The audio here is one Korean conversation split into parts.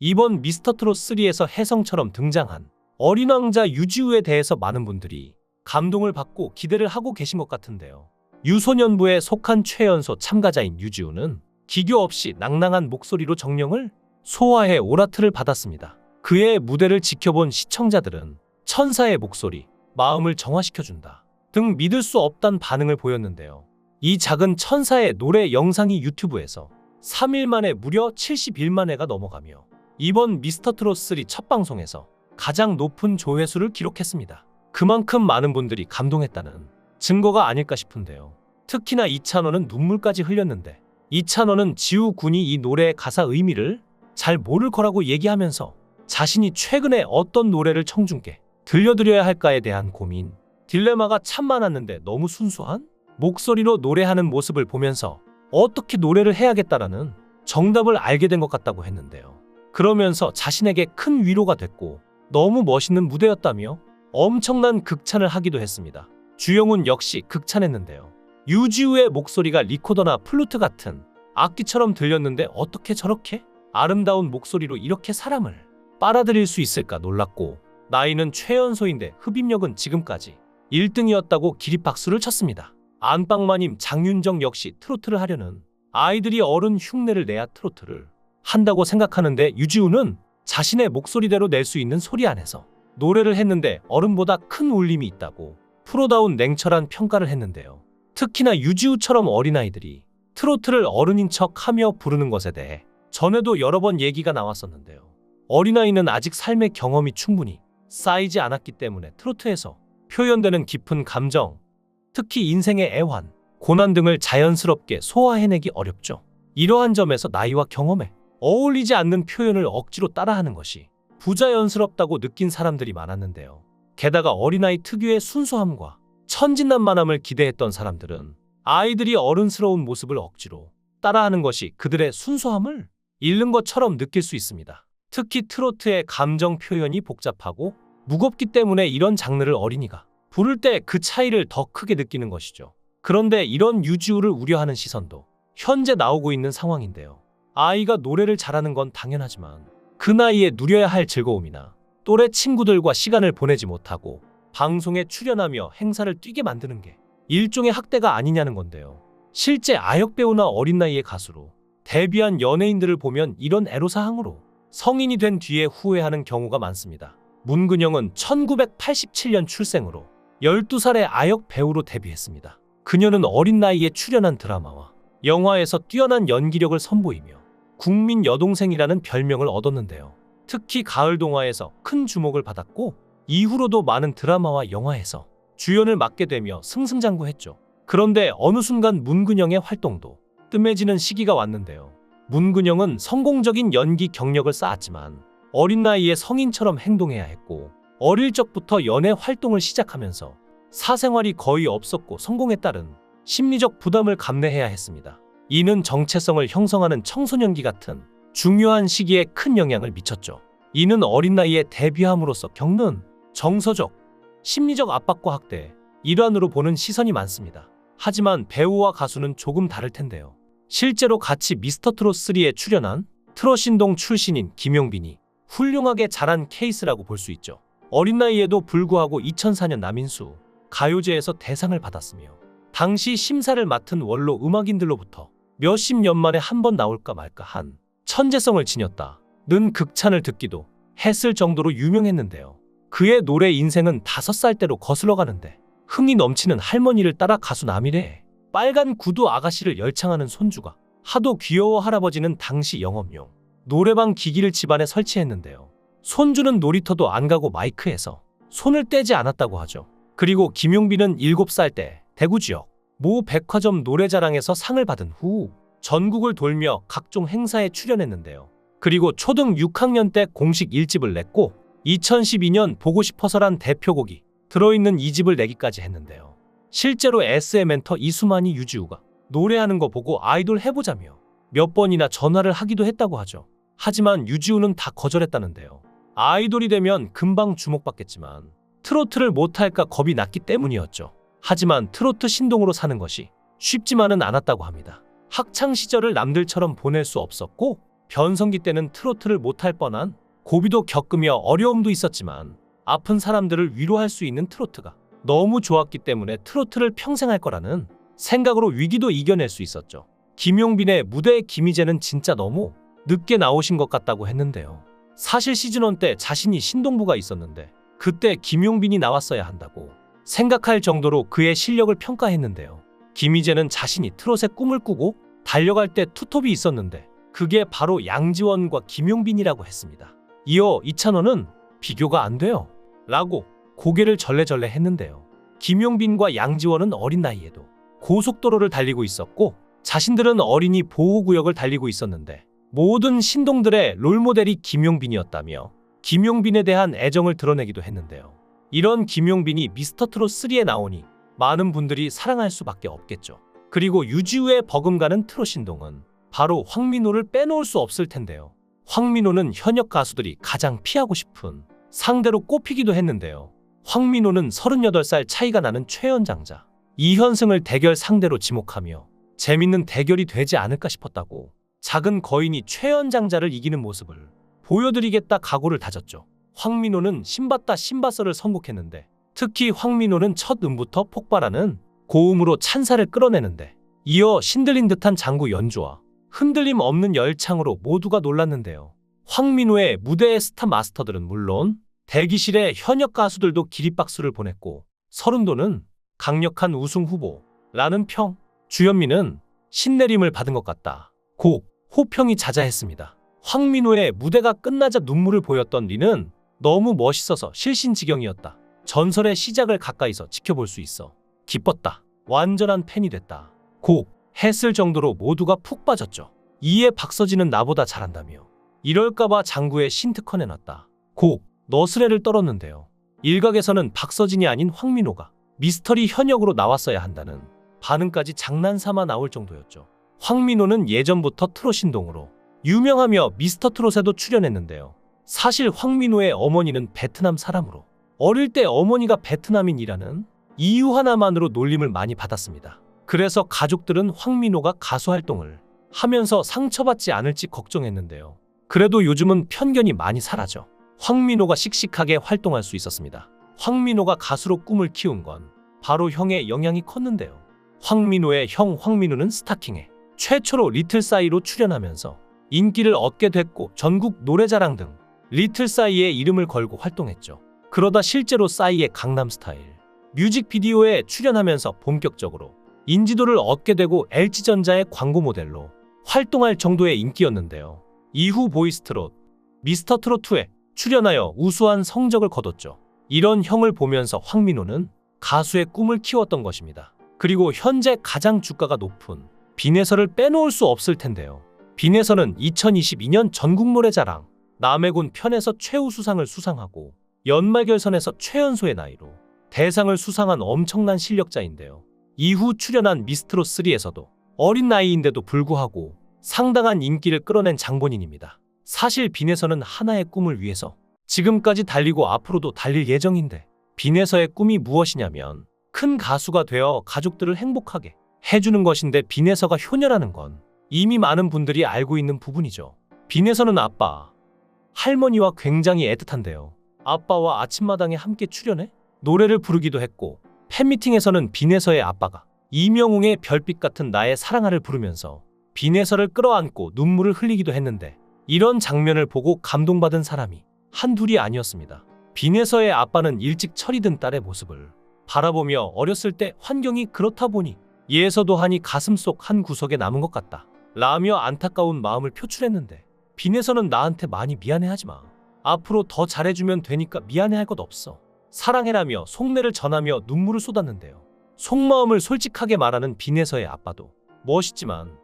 이번 미스터트롯3에서 혜성처럼 등장한 어린 왕자 유지우에 대해서 많은 분들이 감동을 받고 기대를 하고 계신 것 같은데요. 유소년부에 속한 최연소 참가자인 유지우는 기교 없이 낭낭한 목소리로 정령을 소화해 오라트를 받았습니다. 그의 무대를 지켜본 시청자들은 천사의 목소리, 마음을 정화시켜준다 등 믿을 수 없단 반응을 보였는데요. 이 작은 천사의 노래 영상이 유튜브에서 3일 만에 무려 71만 회가 넘어가며 이번 미스터트롯3 첫 방송에서 가장 높은 조회수를 기록했습니다. 그만큼 많은 분들이 감동했다는 증거가 아닐까 싶은데요. 특히나 이찬원은 눈물까지 흘렸는데 이찬원은 지우 군이 이 노래의 가사 의미를 잘 모를 거라고 얘기하면서 자신이 최근에 어떤 노래를 청중께 들려드려야 할까에 대한 고민, 딜레마가 참 많았는데 너무 순수한 목소리로 노래하는 모습을 보면서 어떻게 노래를 해야겠다라는 정답을 알게 된 것 같다고 했는데요. 그러면서 자신에게 큰 위로가 됐고 너무 멋있는 무대였다며 엄청난 극찬을 하기도 했습니다. 주영훈 역시 극찬했는데요. 유지우의 목소리가 리코더나 플루트 같은 악기처럼 들렸는데 어떻게 저렇게 아름다운 목소리로 이렇게 사람을 빨아들일 수 있을까 놀랐고, 나이는 최연소인데 흡입력은 지금까지 1등이었다고 기립박수를 쳤습니다. 안방마님 장윤정 역시 트로트를 하려는 아이들이 어른 흉내를 내야 트로트를 한다고 생각하는데 유지우는 자신의 목소리대로 낼 수 있는 소리 안에서 노래를 했는데 어른보다 큰 울림이 있다고 프로다운 냉철한 평가를 했는데요. 특히나 유지우처럼 어린아이들이 트로트를 어른인 척하며 부르는 것에 대해 전에도 여러 번 얘기가 나왔었는데요. 어린아이는 아직 삶의 경험이 충분히 쌓이지 않았기 때문에 트로트에서 표현되는 깊은 감정, 특히 인생의 애환, 고난 등을 자연스럽게 소화해내기 어렵죠. 이러한 점에서 나이와 경험에 어울리지 않는 표현을 억지로 따라하는 것이 부자연스럽다고 느낀 사람들이 많았는데요. 게다가 어린아이 특유의 순수함과 천진난만함을 기대했던 사람들은 아이들이 어른스러운 모습을 억지로 따라하는 것이 그들의 순수함을 잃는 것처럼 느낄 수 있습니다. 특히 트로트의 감정 표현이 복잡하고 무겁기 때문에 이런 장르를 어린이가 부를 때 그 차이를 더 크게 느끼는 것이죠. 그런데 이런 유지우를 우려하는 시선도 현재 나오고 있는 상황인데요. 아이가 노래를 잘하는 건 당연하지만 그 나이에 누려야 할 즐거움이나 또래 친구들과 시간을 보내지 못하고 방송에 출연하며 행사를 뛰게 만드는 게 일종의 학대가 아니냐는 건데요. 실제 아역배우나 어린 나이의 가수로 데뷔한 연예인들을 보면 이런 애로사항으로 성인이 된 뒤에 후회하는 경우가 많습니다. 문근영은 1987년 출생으로 12살의 아역 배우로 데뷔했습니다. 그녀는 어린 나이에 출연한 드라마와 영화에서 뛰어난 연기력을 선보이며 국민 여동생이라는 별명을 얻었는데요. 특히 가을 동화에서 큰 주목을 받았고 이후로도 많은 드라마와 영화에서 주연을 맡게 되며 승승장구했죠. 그런데 어느 순간 문근영의 활동도 뜸해지는 시기가 왔는데요. 문근영은 성공적인 연기 경력을 쌓았지만 어린 나이에 성인처럼 행동해야 했고 어릴 적부터 연애 활동을 시작하면서 사생활이 거의 없었고 성공에 따른 심리적 부담을 감내해야 했습니다. 이는 정체성을 형성하는 청소년기 같은 중요한 시기에 큰 영향을 미쳤죠. 이는 어린 나이에 데뷔함으로써 겪는 정서적, 심리적 압박과 학대의 일환으로 보는 시선이 많습니다. 하지만 배우와 가수는 조금 다를 텐데요. 실제로 같이 미스터트롯3에 출연한 트롯신동 출신인 김용빈이 훌륭하게 자란 케이스라고 볼 수 있죠. 어린 나이에도 불구하고 2004년 남인수 가요제에서 대상을 받았으며 당시 심사를 맡은 원로 음악인들로부터 몇십 년 만에 한 번 나올까 말까 한 천재성을 지녔다는 극찬을 듣기도 했을 정도로 유명했는데요. 그의 노래 인생은 5살 때로 거슬러 가는데 흥이 넘치는 할머니를 따라 가수 남일의 빨간 구두 아가씨를 열창하는 손주가 하도 귀여워 할아버지는 당시 영업용 노래방 기기를 집안에 설치했는데요. 손주는 놀이터도 안 가고 마이크에서 손을 떼지 않았다고 하죠. 그리고 김용빈은 7살 때 대구 지역 모 백화점 노래자랑에서 상을 받은 후 전국을 돌며 각종 행사에 출연했는데요. 그리고 초등 6학년 때 공식 1집을 냈고 2012년 보고 싶어서란 대표곡이 들어있는 2집을 내기까지 했는데요. 실제로 S의 멘터 이수만이 유지우가 노래하는 거 보고 아이돌 해보자며 몇 번이나 전화를 하기도 했다고 하죠. 하지만 유지우는 다 거절했다는데요. 아이돌이 되면 금방 주목받겠지만 트로트를 못할까 겁이 났기 때문이었죠. 하지만 트로트 신동으로 사는 것이 쉽지만은 않았다고 합니다. 학창시절을 남들처럼 보낼 수 없었고 변성기 때는 트로트를 못할 뻔한 고비도 겪으며 어려움도 있었지만 아픈 사람들을 위로할 수 있는 트로트가 너무 좋았기 때문에 트로트를 평생 할 거라는 생각으로 위기도 이겨낼 수 있었죠. 김용빈의 무대에 김희재는 진짜 너무 늦게 나오신 것 같다고 했는데요. 사실 시즌1 때 자신이 신동부가 있었는데 그때 김용빈이 나왔어야 한다고 생각할 정도로 그의 실력을 평가했는데요. 김희재는 자신이 트롯의 꿈을 꾸고 달려갈 때 투톱이 있었는데 그게 바로 양지원과 김용빈이라고 했습니다. 이어 이찬원은 비교가 안 돼요 라고 고개를 절레절레 했는데요. 김용빈과 양지원은 어린 나이에도 고속도로를 달리고 있었고 자신들은 어린이 보호구역을 달리고 있었는데 모든 신동들의 롤모델이 김용빈이었다며 김용빈에 대한 애정을 드러내기도 했는데요. 이런 김용빈이 미스터트롯3에 나오니 많은 분들이 사랑할 수밖에 없겠죠. 그리고 유지우의 버금가는 트롯 신동은 바로 황민호를 빼놓을 수 없을 텐데요. 황민호는 현역 가수들이 가장 피하고 싶은 상대로 꼽히기도 했는데요. 황민호는 38살 차이가 나는 최연장자 이현승을 대결 상대로 지목하며 재밌는 대결이 되지 않을까 싶었다고 작은 거인이 최연장자를 이기는 모습을 보여드리겠다 각오를 다졌죠. 황민호는 신받다 신받서를 선곡했는데 특히 황민호는 첫 음부터 폭발하는 고음으로 찬사를 끌어내는데 이어 신들린 듯한 장구 연주와 흔들림 없는 열창으로 모두가 놀랐는데요. 황민호의 무대의 스타 마스터들은 물론 대기실의 현역 가수들도 기립박수를 보냈고 서른도는 강력한 우승 후보라는 평, 주현미는 신내림을 받은 것 같다 고 호평이 자자했습니다. 황민호의 무대가 끝나자 눈물을 보였던 리는 너무 멋있어서 실신지경이었다. 전설의 시작을 가까이서 지켜볼 수 있어 기뻤다. 완전한 팬이 됐다 고 했을 정도로 모두가 푹 빠졌죠. 이에 박서진은 나보다 잘한다며 이럴까봐 장구에 신트 커내놨다 고 너스레를 떨었는데요. 일각에서는 박서진이 아닌 황민호가 미스터리 현역으로 나왔어야 한다는 반응까지 장난삼아 나올 정도였죠. 황민호는 예전부터 트롯 신동으로 유명하며 미스터트롯에도 출연했는데요. 사실 황민호의 어머니는 베트남 사람으로 어릴 때 어머니가 베트남인이라는 이유 하나만으로 놀림을 많이 받았습니다. 그래서 가족들은 황민호가 가수 활동을 하면서 상처받지 않을지 걱정했는데요. 그래도 요즘은 편견이 많이 사라져 황민호가 씩씩하게 활동할 수 있었습니다. 황민호가 가수로 꿈을 키운 건 바로 형의 영향이 컸는데요. 황민호의 형 황민우는 스타킹에 최초로 리틀싸이로 출연하면서 인기를 얻게 됐고 전국 노래자랑 등 리틀싸이의 이름을 걸고 활동했죠. 그러다 실제로 싸이의 강남스타일 뮤직비디오에 출연하면서 본격적으로 인지도를 얻게 되고 LG전자의 광고 모델로 활동할 정도의 인기였는데요. 이후 보이스트롯, 미스터트롯2에 출연하여 우수한 성적을 거뒀죠. 이런 형을 보면서 황민호는 가수의 꿈을 키웠던 것입니다. 그리고 현재 가장 주가가 높은 빈에서를 빼놓을 수 없을 텐데요. 빈에서는 2022년 전국노래자랑 남해군 편에서 최우수상을 수상하고 연말결선에서 최연소의 나이로 대상을 수상한 엄청난 실력자인데요. 이후 출연한 미스트롯3에서도 어린 나이인데도 불구하고 상당한 인기를 끌어낸 장본인입니다. 사실 빈에서는 하나의 꿈을 위해서 지금까지 달리고 앞으로도 달릴 예정인데 빈에서의 꿈이 무엇이냐면 큰 가수가 되어 가족들을 행복하게 해주는 것인데 빈에서가 효녀라는 건 이미 많은 분들이 알고 있는 부분이죠. 빈에서는 아빠, 할머니와 굉장히 애틋한데요. 아빠와 아침마당에 함께 출연해 노래를 부르기도 했고 팬미팅에서는 빈에서의 아빠가 이명웅의 별빛 같은 나의 사랑아를 부르면서 빈에서를 끌어안고 눈물을 흘리기도 했는데 이런 장면을 보고 감동받은 사람이 한둘이 아니었습니다. 빈에서의 아빠는 일찍 철이 든 딸의 모습을 바라보며 어렸을 때 환경이 그렇다 보니 예서도 하니 가슴속 한 구석에 남은 것 같다 라며 안타까운 마음을 표출했는데 빈에서는 나한테 많이 미안해하지 마. 앞으로 더 잘해주면 되니까 미안해할 것 없어. 사랑해라며 속내를 전하며 눈물을 쏟았는데요. 속마음을 솔직하게 말하는 빈에서의 아빠도 멋있지만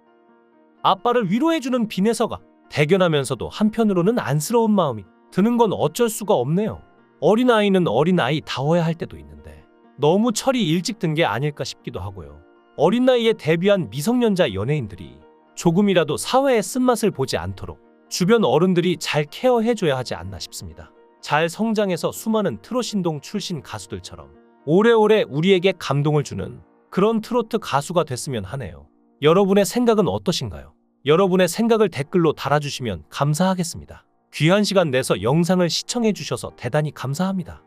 아빠를 위로해주는 빈에서가 대견하면서도 한편으로는 안쓰러운 마음이 드는 건 어쩔 수가 없네요. 어린아이는 어린아이다워야 할 때도 있는데 너무 철이 일찍 든 게 아닐까 싶기도 하고요. 어린 나이에 데뷔한 미성년자 연예인들이 조금이라도 사회의 쓴맛을 보지 않도록 주변 어른들이 잘 케어해줘야 하지 않나 싶습니다. 잘 성장해서 수많은 트롯 신동 출신 가수들처럼 오래오래 우리에게 감동을 주는 그런 트로트 가수가 됐으면 하네요. 여러분의 생각은 어떠신가요? 여러분의 생각을 댓글로 달아주시면 감사하겠습니다. 귀한 시간 내서 영상을 시청해 주셔서 대단히 감사합니다.